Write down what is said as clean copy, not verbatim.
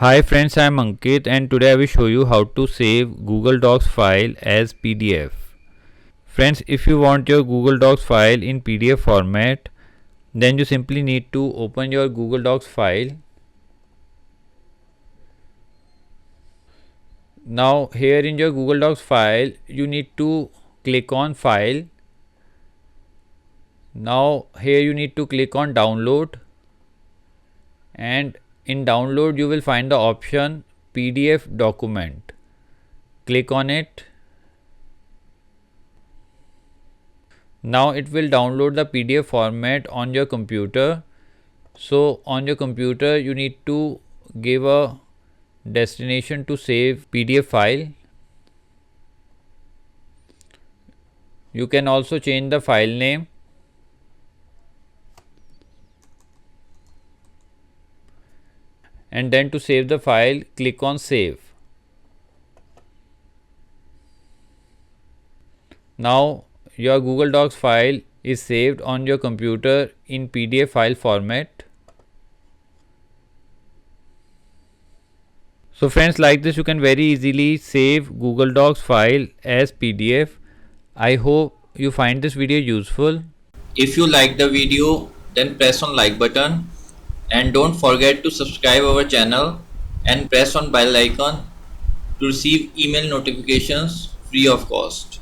Hi friends, I am Ankit and today I will show you how to save Google Docs file as PDF. Friends, if you want your Google Docs file in PDF format, then you simply need to open your Google Docs file. Now here in your Google Docs file, you need to click on File. Now here you need to click on Download, and in Download you will find the option PDF document. Click on it. Now it will download the PDF format on your computer. So on your computer you need to give a destination to save PDF file. You can also change the file name. And then to save the file, click on Save. Now your Google Docs file is saved on your computer in PDF file format. So friends, like this you can very easily save Google Docs file as PDF. I hope you find this video useful. If you like the video, then press on like button and don't forget to subscribe our channel and press on bell icon to receive email notifications free of cost.